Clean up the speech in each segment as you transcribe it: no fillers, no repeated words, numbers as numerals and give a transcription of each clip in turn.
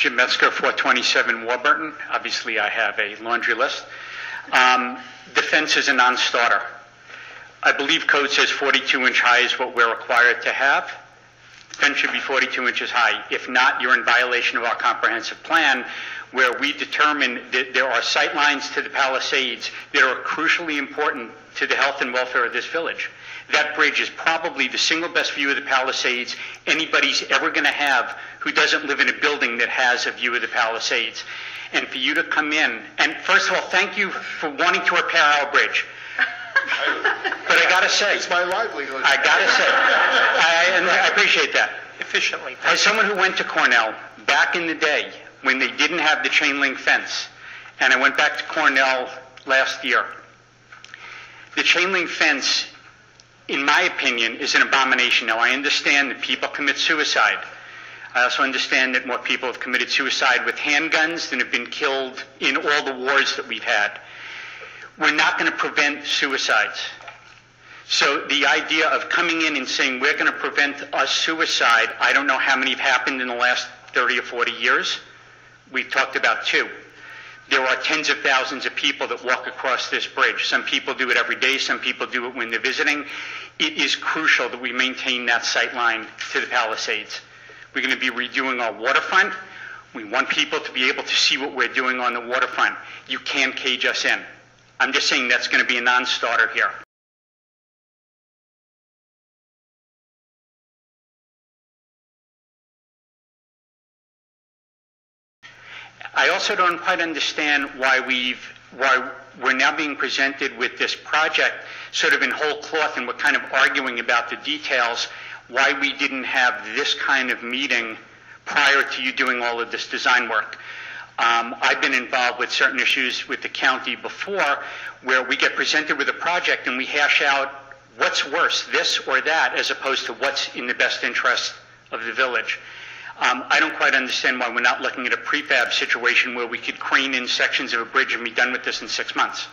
Jim Metzger, 427 Warburton. Obviously, I have a laundry list. The fence is a non-starter. I believe code says 42-inch high is what we're required to have. The fence should be 42 inches high. If not, you're in violation of our comprehensive plan, where we determine that there are sight lines to the Palisades that are crucially important to the health and welfare of this village. That bridge is probably the single best view of the Palisades anybody's ever going to have who doesn't live in a building that has a view of the Palisades. And for you to come in, and first of all, thank you for wanting to repair our bridge. But I got to say, it's my livelihood. I got to say, and I appreciate that. Efficiently. As someone who went to Cornell back in the day when they didn't have the chain link fence, and I went back to Cornell last year, the chain link fence, in my opinion, is an abomination. Now, I understand that people commit suicide. I also understand that more people have committed suicide with handguns than have been killed in all the wars that we've had. We're not going to prevent suicides. So the idea of coming in and saying we're going to prevent a suicide, I don't know how many have happened in the last 30 or 40 years. We've talked about 2. There are tens of thousands of people that walk across this bridge. Some people do it every day. Some people do it when they're visiting. It is crucial that we maintain that sight line to the Palisades. We're going to be redoing our waterfront. We want people to be able to see what we're doing on the waterfront. You can't cage us in. I'm just saying that's going to be a non-starter here. I also don't quite understand why we're now being presented with this project sort of in whole cloth, and we're kind of arguing about the details, why we didn't have this kind of meeting prior to you doing all of this design work. I've been involved with certain issues with the county before where we get presented with a project and we hash out what's worse, this or that, as opposed to what's in the best interest of the village. I don't quite understand why we're not looking at a prefab situation where we could crane in sections of a bridge and be done with this in 6 months.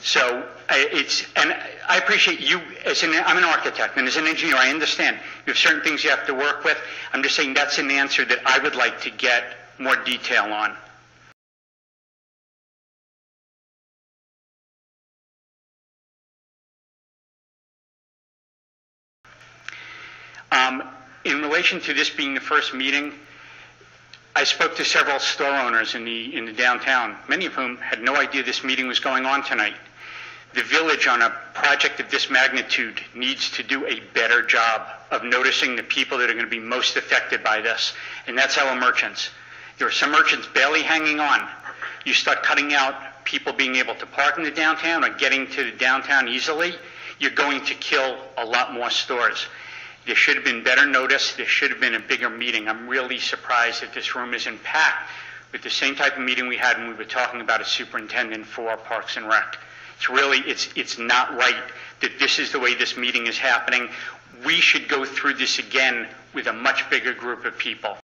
So and I appreciate you, I'm an architect, and as an engineer, I understand you have certain things you have to work with. I'm just saying that's an answer that I would like to get more detail on. In relation to this being the first meeting, I spoke to several store owners in the downtown, many of whom had no idea this meeting was going on tonight. The village on a project of this magnitude needs to do a better job of noticing the people that are going to be most affected by this, and that's our merchants. There are some merchants barely hanging on. You start cutting out people being able to park in the downtown or getting to the downtown easily, you're going to kill a lot more stores. There should have been better notice. There should have been a bigger meeting. I'm really surprised that this room isn't packed with the same type of meeting we had when we were talking about a superintendent for Parks and Rec. It's really, it's not right that this is the way this meeting is happening. We should go through this again with a much bigger group of people.